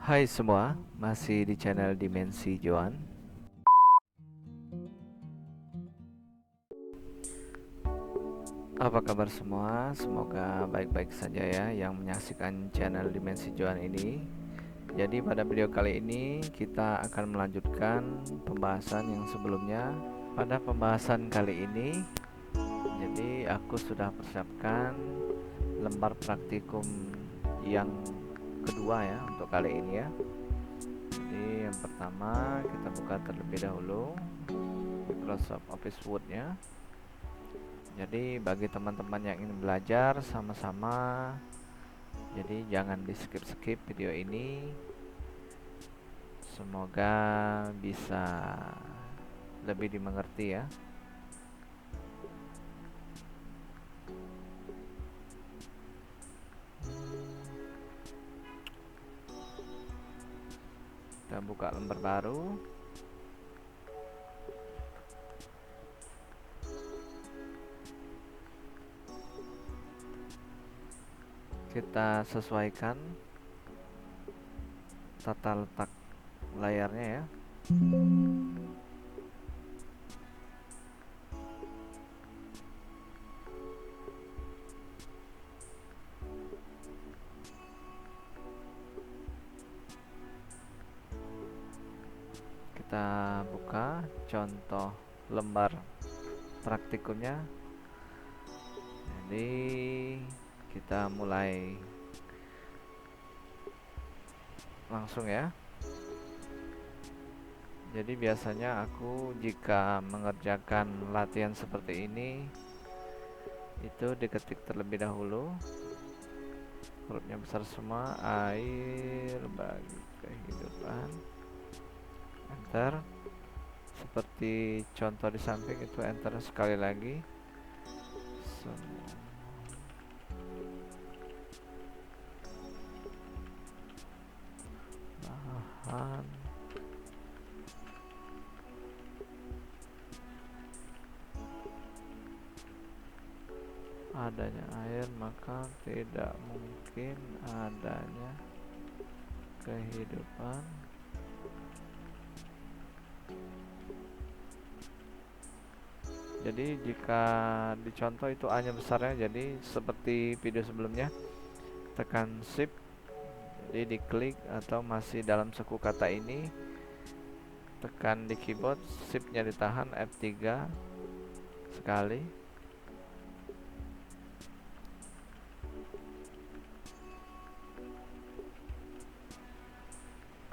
Hai semua, masih di channel Dimensi Joan. Apa kabar semua? Semoga baik-baik saja ya yang menyaksikan channel Dimensi Joan ini. Jadi pada video kali ini kita akan melanjutkan pembahasan yang sebelumnya. Pada pembahasan kali ini, jadi aku sudah persiapkan lembar praktikum yang kedua ya untuk kali ini ya. Jadi yang pertama kita buka terlebih dahulu Microsoft Office Word-nya. Jadi bagi teman-teman yang ingin belajar sama-sama, jadi jangan di skip-skip video ini. Semoga bisa lebih dimengerti ya. Kita buka lembar baru. Kita sesuaikan tata letak layarnya ya. Kita buka contoh lembar praktikumnya. Jadi kita mulai langsung ya. Jadi biasanya aku jika mengerjakan latihan seperti ini itu diketik terlebih dahulu hurufnya besar semua, air bagi kehidupan, enter. Seperti contoh di samping itu, enter sekali lagi. Bahan adanya air, maka tidak mungkin adanya kehidupan. Jadi jika dicontoh itu A nya besarnya, jadi seperti video sebelumnya, tekan shift, jadi diklik, atau masih dalam suku kata ini tekan di keyboard, shift nya ditahan, F3 sekali.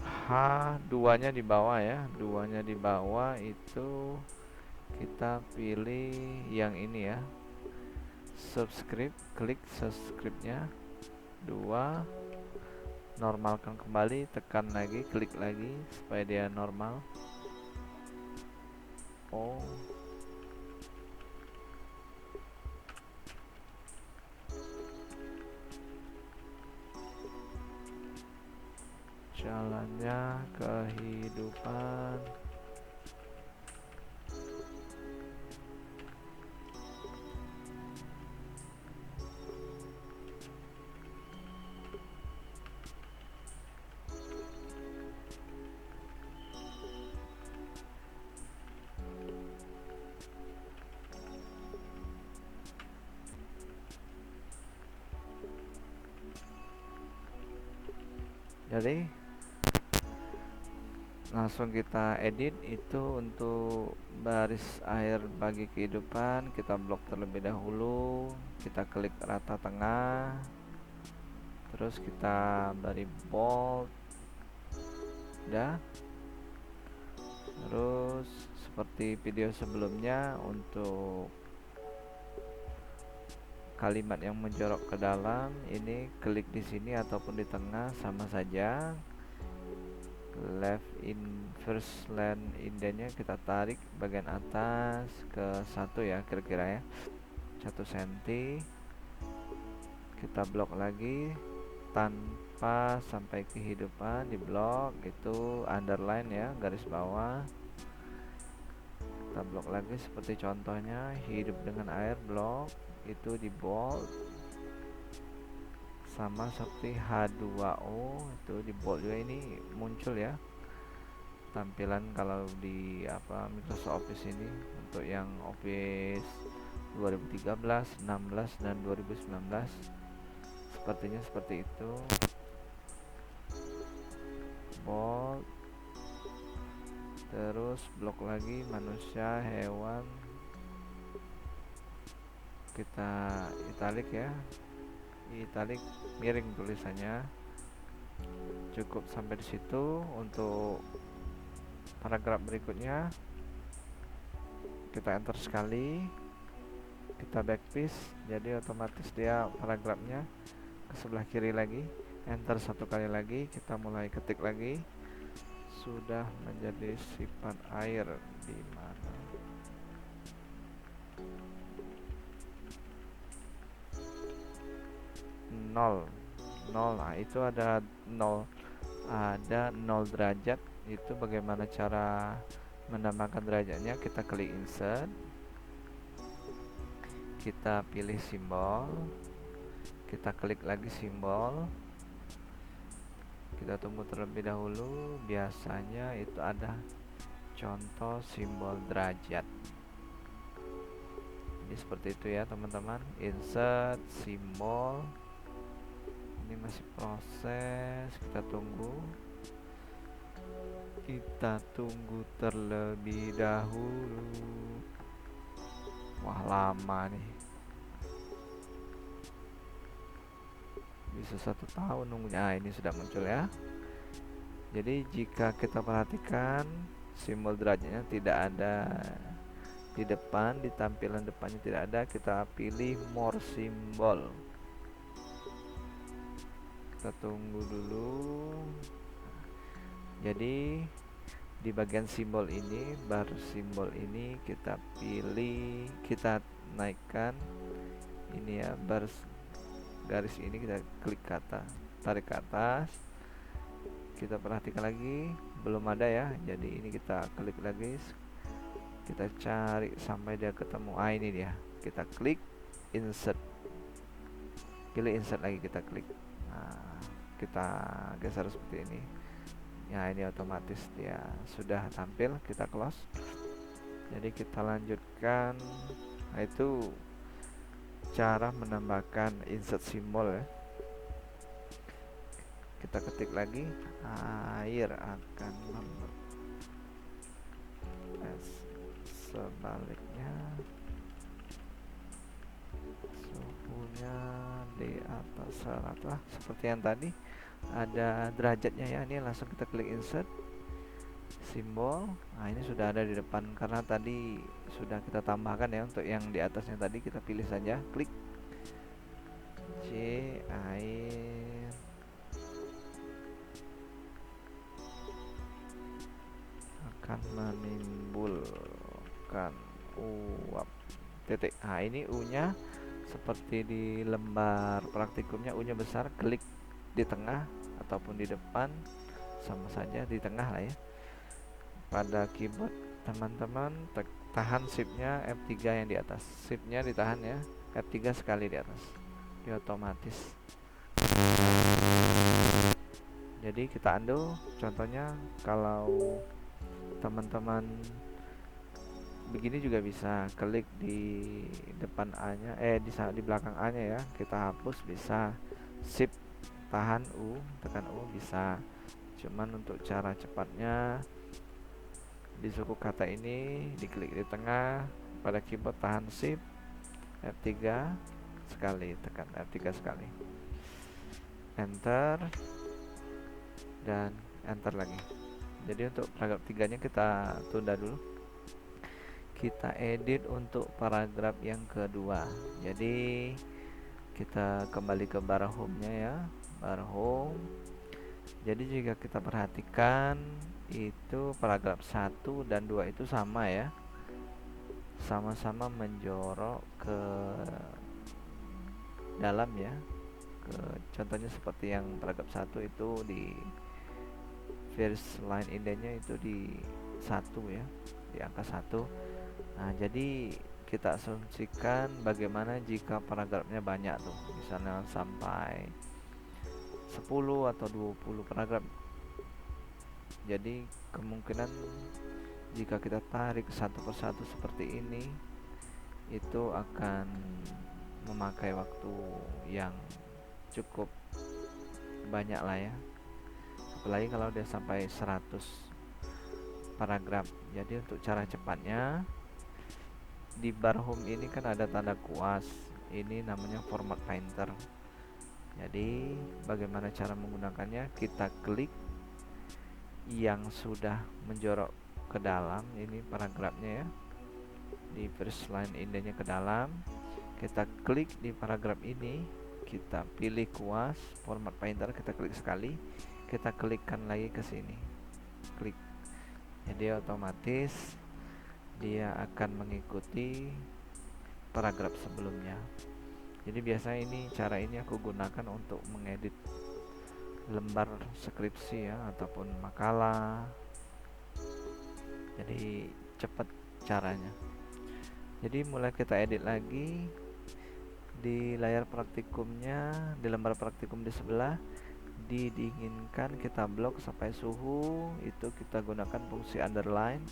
H 2 nya di bawah ya, 2 nya di bawah itu kita pilih yang ini ya, subscribe, klik subscribe nya 2, normalkan kembali, tekan lagi, klik lagi supaya dia normal. Jalannya kehidupan. Jadi langsung kita edit itu untuk baris air bagi kehidupan. Kita blok terlebih dahulu, kita klik rata tengah, terus kita beri bold, udah. Terus seperti video sebelumnya, untuk kalimat yang menjorok ke dalam ini klik di sini ataupun di tengah sama saja. Left in first line indentnya kita tarik bagian atas ke 1 ya, kira-kira ya 1 cm. Kita blok lagi tanpa sampai kehidupan, di blok itu underline ya, garis bawah. Kita blok lagi seperti contohnya hidup dengan air, blok itu di bold sama seperti H2O itu di bold juga ini muncul ya tampilan kalau di Microsoft Office ini untuk yang Office 2013, 16 dan 2019 sepertinya seperti itu. Bold, terus blok lagi manusia, hewan, kita italik ya, italik miring tulisannya. Cukup sampai di situ. Untuk paragraf berikutnya kita enter sekali, kita backspace, jadi otomatis dia paragrafnya ke sebelah kiri lagi. Enter satu kali lagi, kita mulai ketik lagi. Sudah menjadi sifat air di mana? Nol. Nah itu ada 0 derajat. Itu bagaimana cara menambahkan derajatnya? Kita klik insert, kita pilih simbol, kita klik lagi simbol, kita tunggu terlebih dahulu. Biasanya itu ada contoh simbol derajat. Jadi seperti itu ya teman-teman. Insert simbol, ini masih proses, kita tunggu terlebih dahulu. Wah lama nih, bisa 1 tahun nunggunya. Ini sudah muncul ya. Jadi jika kita perhatikan simbol derajatnya tidak ada di depan, di tampilan depannya tidak ada, kita pilih more symbol, kita tunggu dulu. Jadi di bagian simbol ini, bar simbol ini kita pilih, kita naikkan ini ya, bar garis ini kita klik tarik ke atas. Kita perhatikan lagi belum ada ya, jadi ini kita klik lagi, kita cari sampai dia ketemu. Ini dia, kita klik insert, pilih insert lagi, kita klik. Nah, kita geser seperti ini ya, ini otomatis dia sudah tampil. Kita close. Jadi kita lanjutkan. Nah itu cara menambahkan insert simbol ya. Kita ketik lagi, air akan sebaliknya suhunya di atas 100 lah, seperti yang tadi ada derajatnya ya. Ini langsung kita klik insert simbol. Nah ini sudah ada di depan karena tadi sudah kita tambahkan ya. Untuk yang di atasnya tadi kita pilih saja, klik C, air akan menimbulkan uap titik. Nah ini U nya seperti di lembar praktikumnya, U nya besar, klik di tengah ataupun di depan sama saja, di tengah lah ya. Pada keyboard teman-teman tahan shiftnya F3 yang di atas, shiftnya ditahan ya, F3 sekali di atas, dia otomatis. Jadi kita undo. Contohnya kalau teman-teman begini juga bisa, klik di depan A nya, di belakang A nya ya, kita hapus bisa, shift tahan U, tekan U bisa. Cuman untuk cara cepatnya di suku kata ini diklik di tengah, pada keyboard tahan shift F3 sekali, tekan F3 sekali, enter dan enter lagi. Jadi untuk paragraf 3 nya kita tunda dulu, kita edit untuk paragraf yang kedua. Jadi kita kembali ke bar home nya ya, bar home. Jadi jika kita perhatikan itu paragraf 1 dan 2 itu sama ya, sama-sama menjorok ke dalam ya. Contohnya seperti yang paragraf 1 itu di first line indentnya itu di 1 ya, di angka 1. Nah jadi kita asumsikan bagaimana jika paragrafnya banyak tuh, misalnya sampai 10 atau 20 paragraf. Jadi kemungkinan jika kita tarik satu persatu seperti ini, itu akan memakai waktu yang cukup banyak lah ya, apalagi kalau dia sampai 100 paragraf. Jadi untuk cara cepatnya, di bar home ini kan ada tanda kuas, ini namanya format painter. Jadi bagaimana cara menggunakannya? Kita klik yang sudah menjorok ke dalam, ini paragrafnya ya, di first line indenya ke dalam. Kita klik di paragraf ini, kita pilih kuas format painter, kita klik sekali, kita klikkan lagi ke sini, klik. Jadi otomatis dia akan mengikuti paragraf sebelumnya. Jadi biasanya cara ini aku gunakan untuk mengedit lembar skripsi ya, ataupun makalah. Jadi cepat caranya. Jadi mulai kita edit lagi di layar praktikumnya, di lembar praktikum di sebelah, didinginkan kita blok sampai suhu, itu kita gunakan fungsi underline.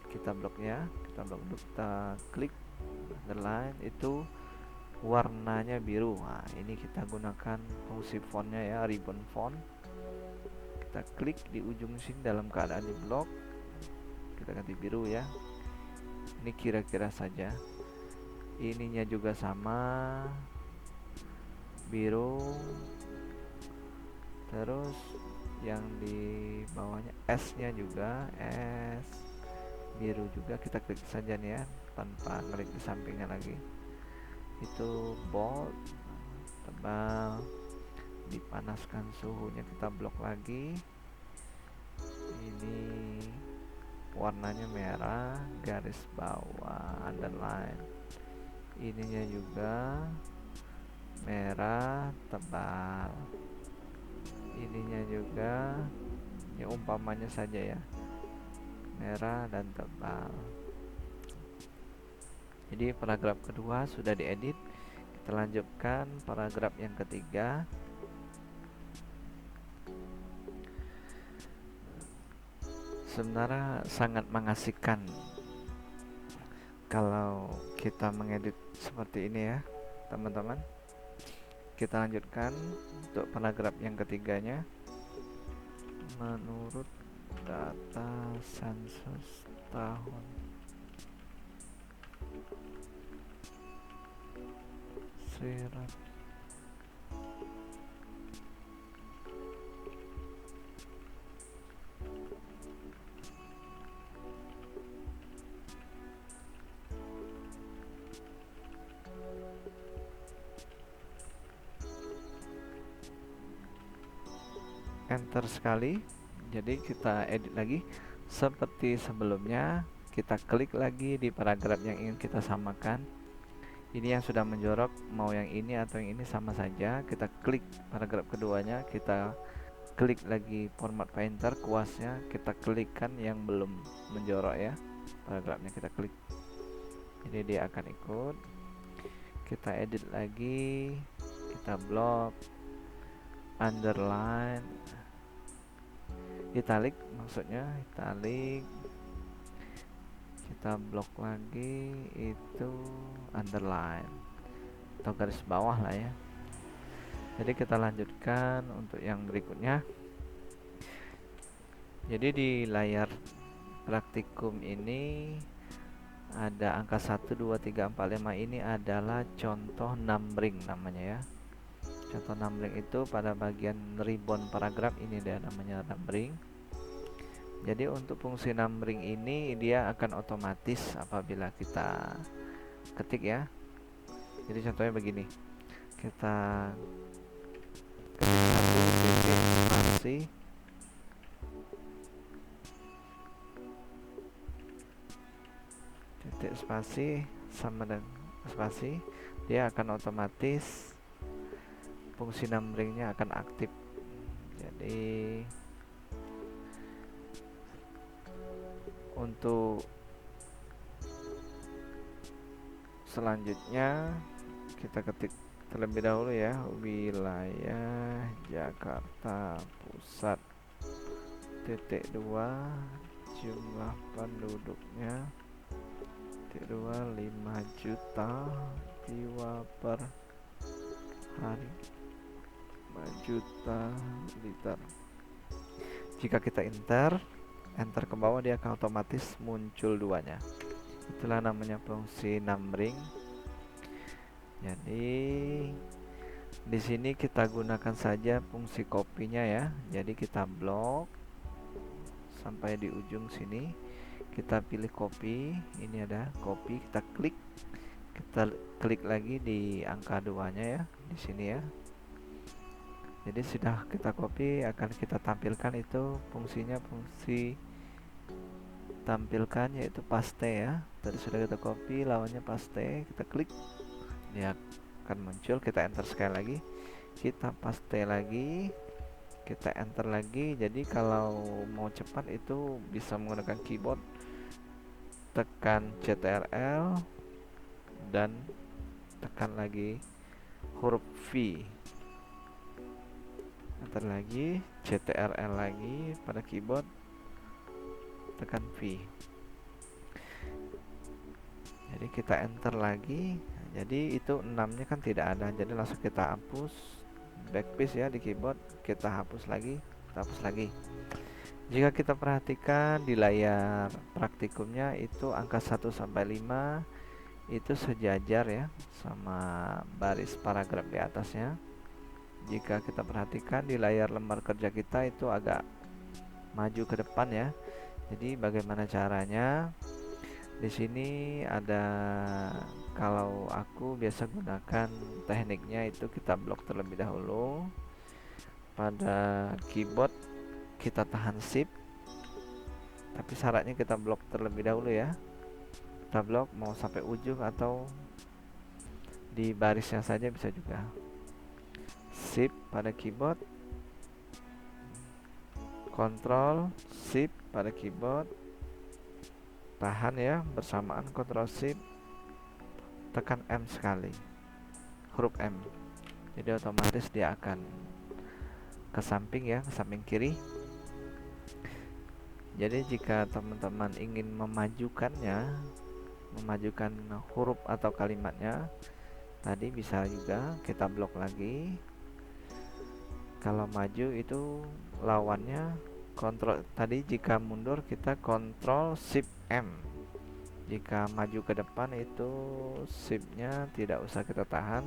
Kita blok ya, kita blok dulu, kita klik underline, itu warnanya biru. Nah, ini kita gunakan fungsi fontnya ya, ribbon font. Kita klik di ujung sini dalam keadaan di blok, kita ganti biru ya. Ini kira-kira saja. Ininya juga sama, biru. Terus yang di bawahnya S-nya juga S biru juga, kita klik saja nih ya, tanpa klik di sampingnya lagi. Itu bold, tebal, dipanaskan suhunya, kita blok lagi. Ini warnanya merah, garis bawah underline. Ininya juga merah, tebal. Ininya juga, ini umpamanya saja ya, merah dan tebal. Jadi paragraf kedua sudah diedit. Kita lanjutkan paragraf yang ketiga. Sebenarnya sangat mengasihkan kalau kita mengedit seperti ini ya teman-teman. Kita lanjutkan untuk paragraf yang ketiganya. Menurut data sensus tahun sirat enter sekali. Jadi kita edit lagi seperti sebelumnya. Kita klik lagi di paragraf yang ingin kita samakan. Ini yang sudah menjorok, mau yang ini atau yang ini sama saja. Kita klik paragraf keduanya, kita klik lagi format painter kuasnya, kita klikkan yang belum menjorok ya, paragrafnya kita klik. Jadi dia akan ikut. Kita edit lagi, kita blok, underline, italic maksudnya, italic. Kita blok lagi, itu underline atau garis bawah lah ya. Jadi kita lanjutkan untuk yang berikutnya. Jadi di layar praktikum ini ada angka 1, 2, 3, 4, 5. Ini adalah contoh numbering namanya ya. Contoh numbering itu pada bagian ribbon paragraf ini dia namanya numbering. Jadi untuk fungsi numbering ini dia akan otomatis apabila kita ketik ya. Jadi contohnya begini, kita ketik titik spasi sama dengan spasi, dia akan otomatis fungsi numberingnya akan aktif. Jadi untuk selanjutnya kita ketik terlebih dahulu ya, wilayah Jakarta Pusat. Titik 2, jumlah penduduknya titik 2, 5 juta jiwa per hari, 5 juta liter. Jika kita enter ke bawah, dia akan otomatis muncul duanya. Itulah namanya fungsi numbering. Jadi di sini kita gunakan saja fungsi copy-nya ya. Jadi kita blok sampai di ujung sini. Kita pilih copy. Ini ada copy, kita klik lagi di angka 2-nya ya, di sini ya. Jadi sudah kita copy, akan kita tampilkan itu fungsinya, fungsi tampilkan yaitu paste ya. Tadi sudah kita copy, lawannya paste, kita klik, dia akan muncul. Kita enter sekali lagi, kita paste lagi, kita enter lagi. Jadi kalau mau cepat itu bisa menggunakan keyboard, tekan CTRL dan tekan lagi huruf V, enter lagi, CTRL lagi pada keyboard, tekan V. Jadi kita enter lagi. Jadi itu 6-nya kan tidak ada, jadi langsung kita hapus, backspace ya di keyboard, kita hapus lagi, kita hapus lagi. Jika kita perhatikan di layar praktikumnya itu angka 1 sampai 5 itu sejajar ya sama baris paragraf di atasnya. Jika kita perhatikan di layar lembar kerja kita itu agak maju ke depan ya. Jadi bagaimana caranya? Di sini ada, kalau aku biasa gunakan tekniknya itu kita blok terlebih dahulu. Pada keyboard kita tahan shift, tapi syaratnya kita blok terlebih dahulu ya. Kita blok mau sampai ujung atau di barisnya saja bisa juga. Shift pada keyboard, Ctrl Shift pada keyboard, tahan ya, bersamaan Ctrl Shift, tekan M sekali, huruf M. Jadi otomatis dia akan ke samping ya, ke samping kiri. Jadi jika teman-teman ingin memajukannya, memajukan huruf atau kalimatnya, tadi bisa juga kita blok lagi. Kalau maju itu lawannya kontrol, tadi jika mundur kita Ctrl Shift M. Jika maju ke depan itu shiftnya tidak usah kita tahan,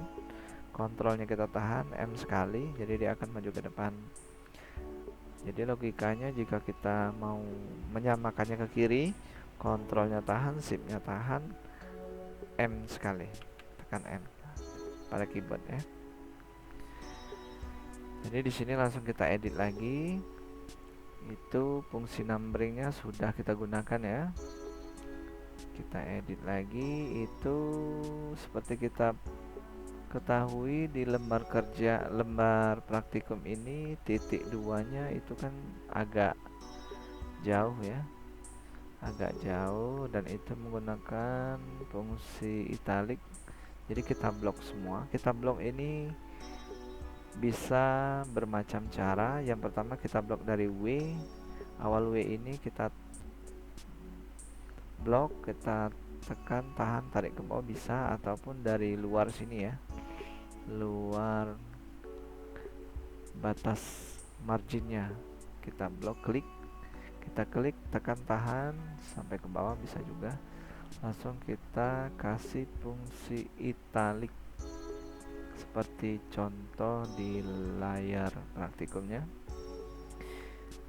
kontrolnya kita tahan M sekali, jadi dia akan maju ke depan. Jadi logikanya jika kita mau menyamakannya ke kiri, kontrolnya tahan, shiftnya tahan, M sekali, tekan M pada keyboard ya. Jadi di sini langsung kita edit lagi. Itu fungsi numberingnya sudah kita gunakan ya. Kita edit lagi. Itu seperti kita ketahui di lembar kerja, lembar praktikum ini titik 2-nya itu kan agak jauh ya, agak jauh, dan itu menggunakan fungsi italic. Jadi kita blok semua. Kita blok ini bisa bermacam cara. Yang pertama kita blok dari W, awal W ini kita blok, kita tekan, tahan, tarik ke bawah bisa, ataupun dari luar sini ya, luar batas marginnya kita blok, kita klik, tekan, tahan sampai ke bawah bisa juga. Langsung kita kasih fungsi italic seperti contoh di layar praktikumnya.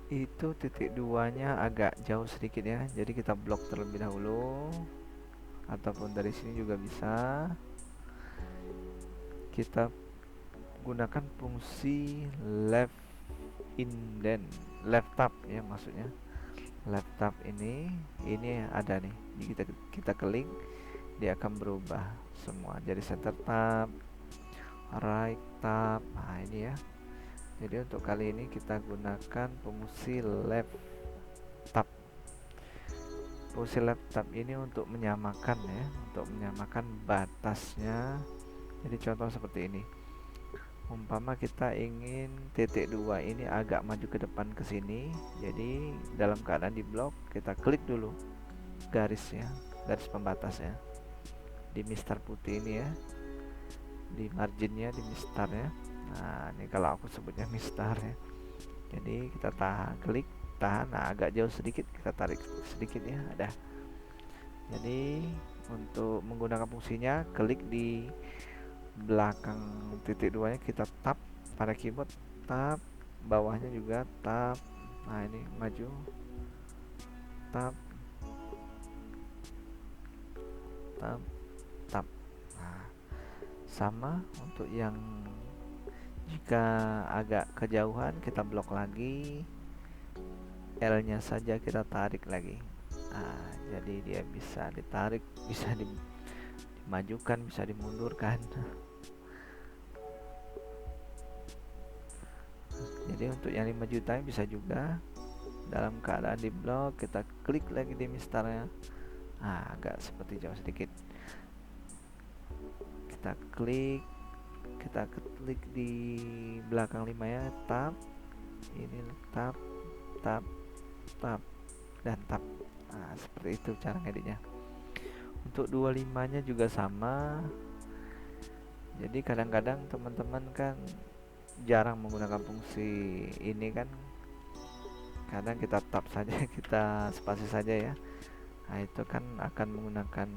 Itu titik 2-nya agak jauh sedikit ya, jadi kita blok terlebih dahulu, ataupun dari sini juga bisa. Kita gunakan fungsi left indent, left tab ya, maksudnya left tab ini ada nih. Jadi kita klik, dia akan berubah semua jadi center tab, right tab. Nah ini ya. Jadi untuk kali ini kita gunakan fungsi left tab. Fungsi left tab ini untuk menyamakan ya, untuk menyamakan batasnya Jadi contoh seperti ini, umpama kita ingin titik 2 ini agak maju ke depan ke sini, jadi dalam keadaan di blok kita klik dulu garisnya, garis pembatasnya di mistar putih ini ya, di marginnya, di mistarnya. Nah ini kalau aku sebutnya mistar ya. Jadi kita klik tahan, nah agak jauh sedikit kita tarik sedikit ya, ada. Jadi untuk menggunakan fungsinya klik di belakang titik 2 nya kita tap pada keyboard, tap bawahnya juga tap. Nah ini maju, tap, tap, tap. Nah sama untuk yang jika agak kejauhan kita blok lagi, L nya saja kita tarik lagi. Nah jadi dia bisa ditarik, bisa dimajukan, bisa dimundurkan. Jadi untuk yang 5 juta bisa juga dalam keadaan di blok kita klik lagi di mistarnya. Nah agak seperti jauh sedikit, kita klik di belakang 5 ya, tap ini, tap, tap, tap, dan tap. Nah seperti itu cara ngeditnya. Untuk 25 nya juga sama. Jadi kadang-kadang teman-teman kan jarang menggunakan fungsi ini kan, kadang kita tap saja kita spasi saja ya. Nah itu kan akan menggunakan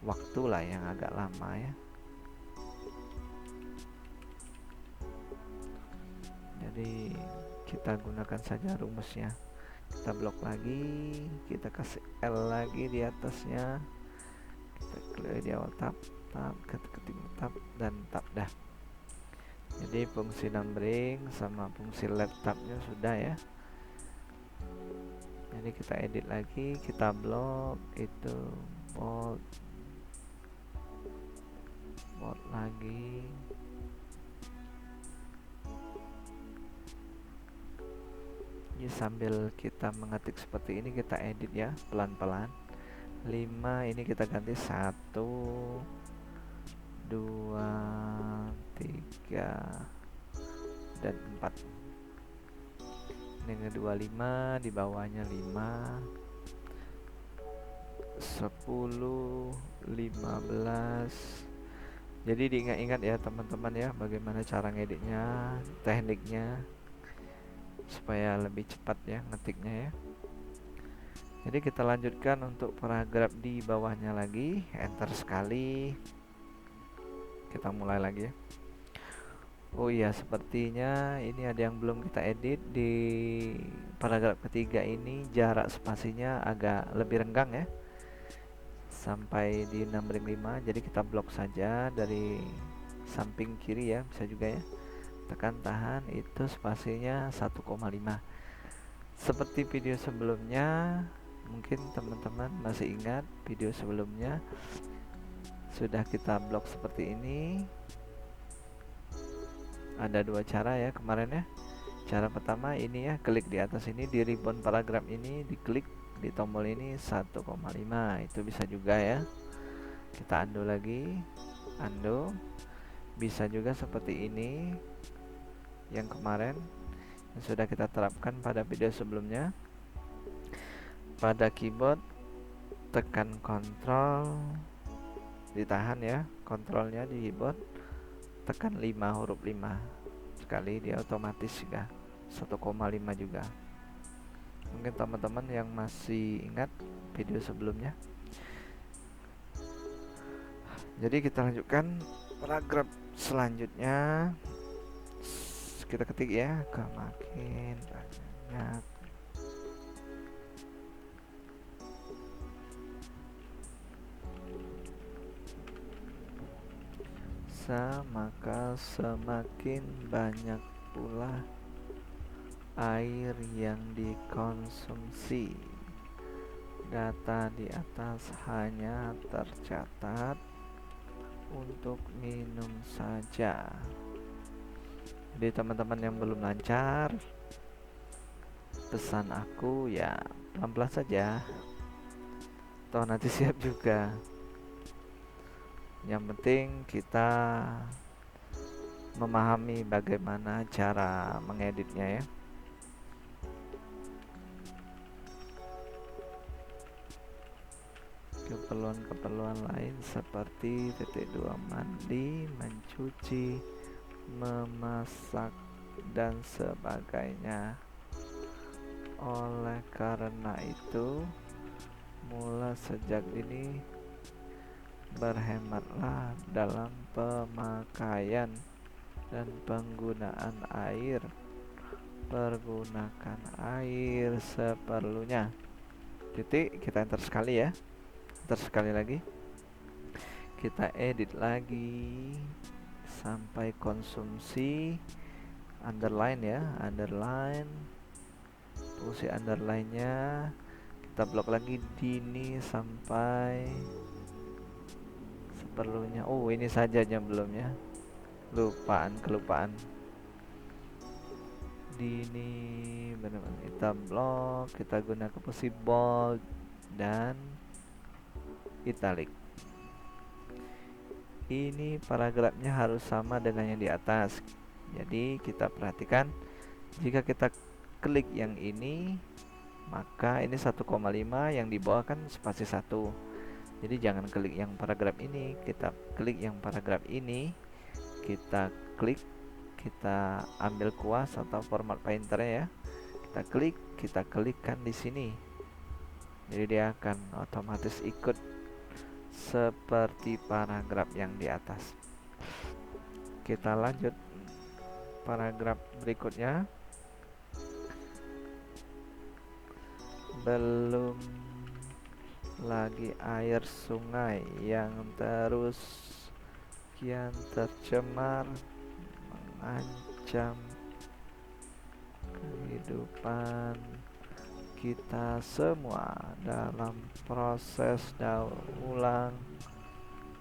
waktu lah yang agak lama ya. Jadi kita gunakan saja rumusnya, kita blok lagi, kita kasih L lagi di atasnya, kita klik di awal, tap, tap, ketik tap, dan tap dah. Jadi fungsi numbering sama fungsi laptopnya sudah ya. Jadi kita edit lagi, kita blok itu bold lagi. Ini sambil kita mengetik seperti ini kita edit ya pelan-pelan. 5 ini kita ganti 1, 2, 3, dan 4. Ini 25, di bawahnya 5, 10, 15. Jadi diingat-ingat ya teman-teman ya, bagaimana cara ngeditnya, tekniknya, supaya lebih cepat ya ngetiknya ya. Jadi kita lanjutkan untuk paragraf di bawahnya lagi, enter sekali, kita mulai lagi ya. Oh iya, sepertinya ini ada yang belum kita edit di paragraf ketiga ini, jarak spasinya agak lebih renggang ya, sampai di numbering 5. Jadi kita blok saja dari samping kiri ya, bisa juga ya, tekan tahan, itu spasinya 1,5. Seperti video sebelumnya, mungkin teman-teman masih ingat video sebelumnya sudah kita blok seperti ini. Ada dua cara ya kemarin ya. Cara pertama ini ya, klik di atas ini di ribbon paragraf ini, diklik di tombol ini 1,5, itu bisa juga ya. Kita undo lagi, undo. Bisa juga seperti ini yang kemarin yang sudah kita terapkan pada video sebelumnya. Pada keyboard tekan Ctrl, ditahan ya kontrolnya di keyboard, tekan 5, huruf 5 sekali, dia otomatis juga 1,5 juga. Mungkin teman-teman yang masih ingat video sebelumnya. Jadi kita lanjutkan paragraf selanjutnya, kita ketik ya, makin banyak. Maka semakin banyak pula air yang dikonsumsi. Data di atas hanya tercatat untuk minum saja. Jadi teman-teman yang belum lancar, pesan aku ya pelan-pelan saja, toh nanti siap juga. Yang penting kita memahami bagaimana cara mengeditnya ya. Keperluan-keperluan lain seperti titik dua mandi, mencuci, memasak, dan sebagainya. Oleh karena itu, mulai sejak dini berhematlah dalam pemakaian dan penggunaan air. Pergunakan air seperlunya. Titik, kita enter sekali ya. Enter sekali lagi. Kita edit lagi sampai konsumsi. Underline ya, underline. Fungsi underline-nya kita blok lagi dini sampai seperlunya. Oh, ini saja yang belum ya. Kelupaan. Dini benar-benar kita blok, kita gunakan fungsi bold dan italic. Ini paragrafnya harus sama dengan yang di atas. Jadi kita perhatikan, jika kita klik yang ini, maka ini 1,5, yang di bawah kan spasi 1. Jadi jangan klik yang paragraf ini, kita klik yang paragraf ini, kita klik, kita ambil kuas atau format painter ya. Kita klikkan di sini. Jadi dia akan otomatis ikut seperti paragraf yang di atas. Kita lanjut paragraf berikutnya. Belum lagi air sungai yang terus kian tercemar mengancam kehidupan kita semua dalam proses daur ulang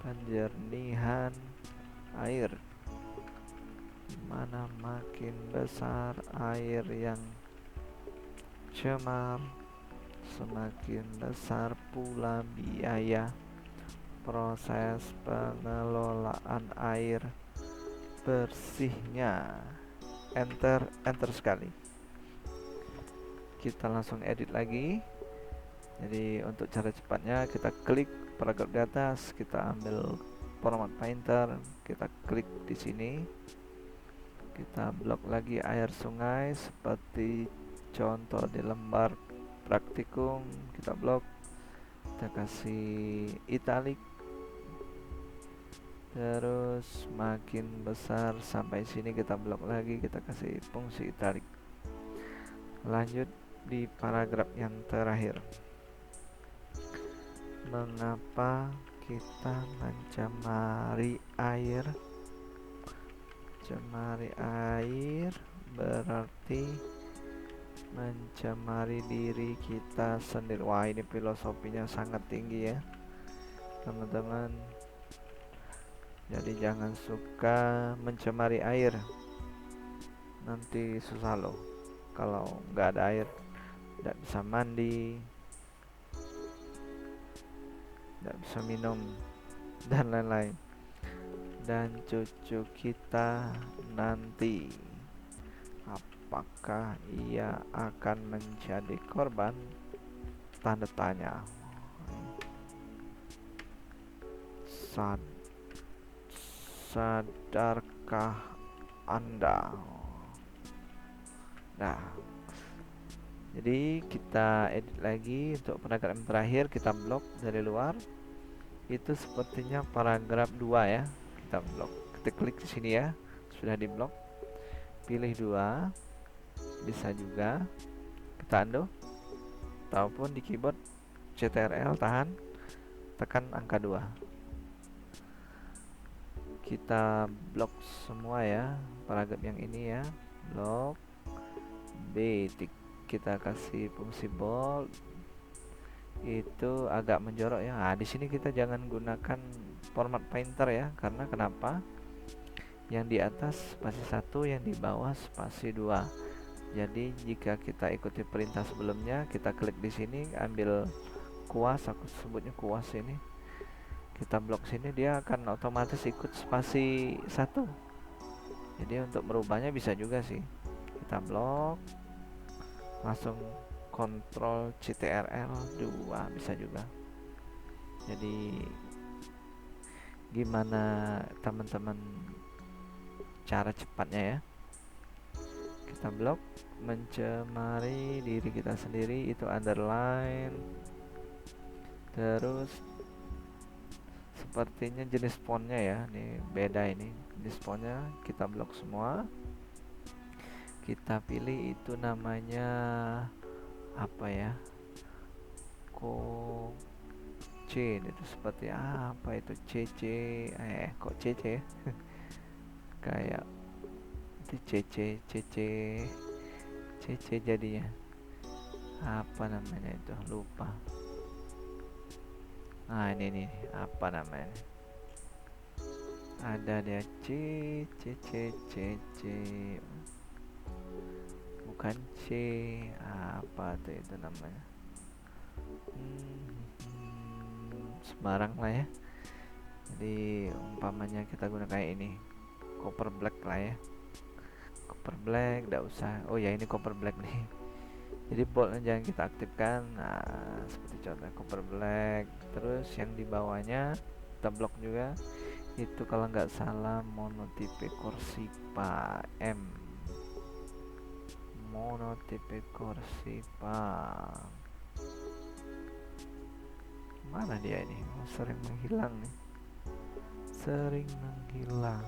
penjernihan air, dimana makin besar air yang cemar, semakin besar pula biaya proses pengelolaan air bersihnya. Enter sekali. Kita langsung edit lagi. Jadi untuk cara cepatnya, kita klik paragraf di atas, kita ambil format painter, kita klik di sini, kita blok lagi air sungai seperti contoh di lembar praktikum. Kita blok, kita kasih italic, terus makin besar sampai sini kita blok lagi, kita kasih fungsi italic. Lanjut di paragraf yang terakhir. Mengapa kita mencemari air? Mencemari air berarti mencemari diri kita sendiri. Wah, ini filosofinya sangat tinggi ya teman-teman. Jadi jangan suka mencemari air, nanti susah loh. Kalau nggak ada air, tidak bisa mandi, tidak bisa minum, dan lain-lain. Dan cucu kita nanti, apakah ia akan menjadi korban? Tanda tanya. Sadarkah Anda? Nah, jadi kita edit lagi untuk paragraf yang terakhir, kita blok dari luar. Itu sepertinya paragraf 2 ya. Kita blok. Kita klik di sini ya. Sudah di blok. Pilih 2. Bisa juga kita undo. Ataupun di keyboard CTRL tahan, tekan angka 2. Kita blok semua ya, paragraf yang ini ya. Blok. B, kita kasih fungsi bold. Itu agak menjorok ya. Nah, di sini kita jangan gunakan format painter ya, karena kenapa? Yang di atas spasi 1, yang di bawah spasi 2. Jadi jika kita ikuti perintah sebelumnya, kita klik di sini, ambil kuas, aku sebutnya kuas ini. kita blok sini, dia akan otomatis ikut spasi 1. Jadi untuk merubahnya bisa juga sih, kita blok langsung kontrol CTRL 2 bisa juga. Jadi gimana teman-teman cara cepatnya ya, kita blok mencemari diri kita sendiri, itu underline. Terus sepertinya jenis fontnya ya, ini beda, ini jenis fontnya kita blok semua. Kita pilih itu namanya apa ya, C, itu seperti apa itu, CC, kok CC kayak itu CC jadinya apa namanya itu, lupa. Nah ini nih apa namanya, ada dia C, bukan C, apa tuh itu namanya, sembarang lah ya. Jadi umpamanya kita guna kayak ini, copper black lah ya, copper black, enggak usah, oh ya ini copper black nih. Jadi boldnya jangan kita aktifkan. Nah seperti contoh copper black. Terus yang di bawahnya kita blok juga, itu kalau nggak salah monotipe Corsiva M, monotipe Corsiva, mana dia ini, sering menghilang nih, sering menghilang.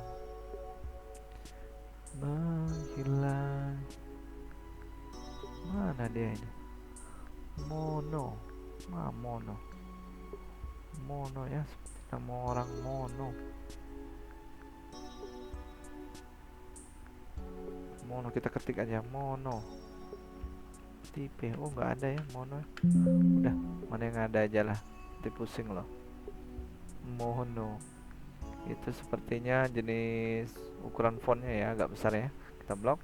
Mana dia ini, mono ya, seperti nama orang mono kita ketik aja mono tipe, oh nggak ada ya mono, udah mana yang ada aja lah, nanti pusing loh. Mono itu sepertinya jenis ukuran fontnya ya agak besar ya, kita blok,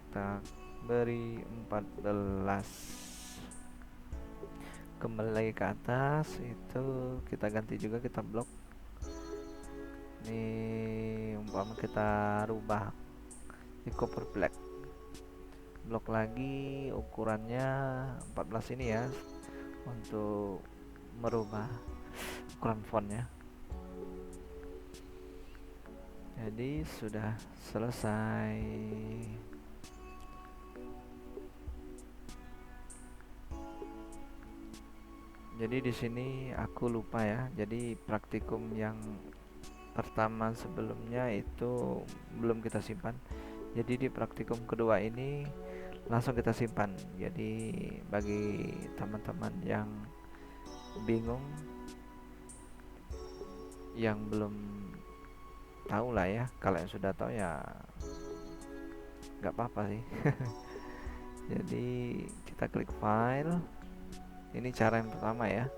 kita beri 14. Kembali lagi ke atas, itu kita ganti juga, kita blok. Ini umpama kita rubah di copper black, blok lagi ukurannya 14 ini ya, untuk merubah ukuran fontnya. Jadi sudah selesai. Jadi di sini aku lupa ya. Jadi praktikum yang pertama sebelumnya itu belum kita simpan. Jadi di praktikum kedua ini langsung kita simpan. Jadi bagi teman-teman yang bingung, yang belum tahu lah ya, kalau yang sudah tahu ya nggak apa-apa sih. Jadi kita klik file, ini cara yang pertama ya,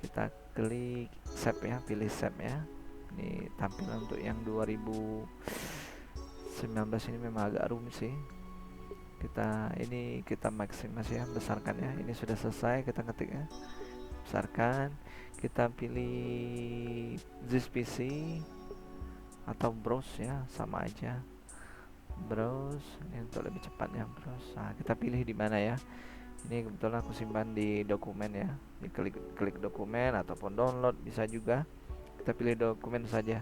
kita klik save ya, pilih save ya. Ini tampilan untuk yang 2019 ini memang agak rumit sih. Kita maksimal ya, besarkan ya. Ini sudah selesai, kita ketik ya, besarkan. Kita pilih this PC atau browse ya, sama aja, browse ini untuk lebih cepatnya browse. Nah, kita pilih di mana ya. Ini kebetulan aku simpan di dokumen ya, klik dokumen ataupun download bisa juga. Kita pilih dokumen saja,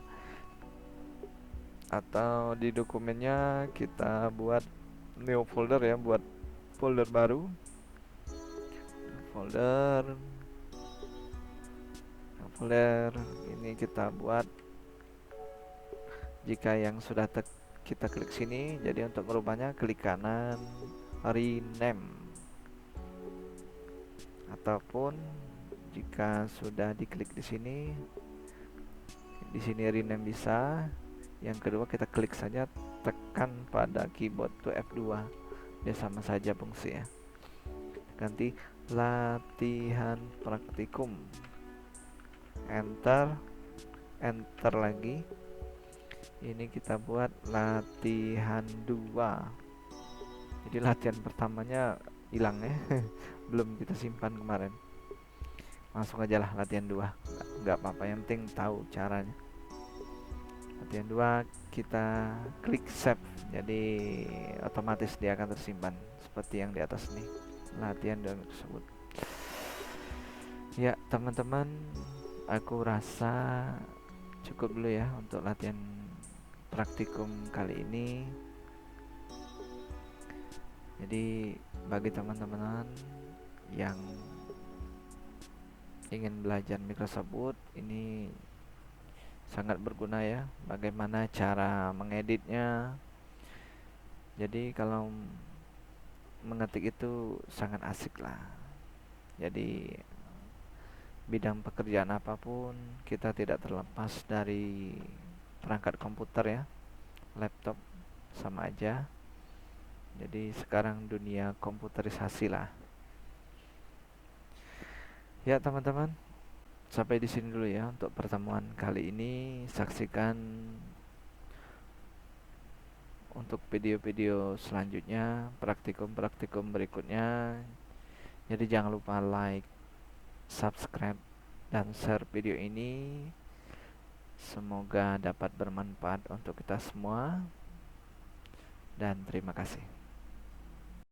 atau di dokumennya kita buat new folder ya, buat folder baru, folder ini kita buat. Jika yang sudah kita klik sini, jadi untuk merubahnya klik kanan rename, ataupun jika sudah diklik di sini rename bisa. Yang kedua kita klik saja, tekan pada keyboard tuh F2, dia sama saja fungsi ya. Ganti latihan praktikum, enter lagi. Ini kita buat latihan 2. Jadi latihan pertamanya hilang ya, belum kita simpan kemarin. langsung aja lah latihan 2. Nggak apa-apa, yang penting tahu caranya. Latihan 2 kita klik save, jadi otomatis dia akan tersimpan seperti yang di atas nih, latihan tersebut. Ya teman-teman, aku rasa cukup dulu ya untuk latihan praktikum kali ini. Jadi bagi teman-teman yang ingin belajar Microsoft Word, ini sangat berguna ya, bagaimana cara mengeditnya. Jadi kalau mengetik itu sangat asik lah. Jadi bidang pekerjaan apapun kita tidak terlepas dari perangkat komputer ya, laptop sama aja. Jadi sekarang dunia komputerisasi lah. Ya teman-teman, sampai di sini dulu ya untuk pertemuan kali ini. Saksikan untuk video-video selanjutnya, praktikum-praktikum berikutnya. Jadi jangan lupa like, subscribe, dan share video ini. Semoga dapat bermanfaat untuk kita semua, dan terima kasih.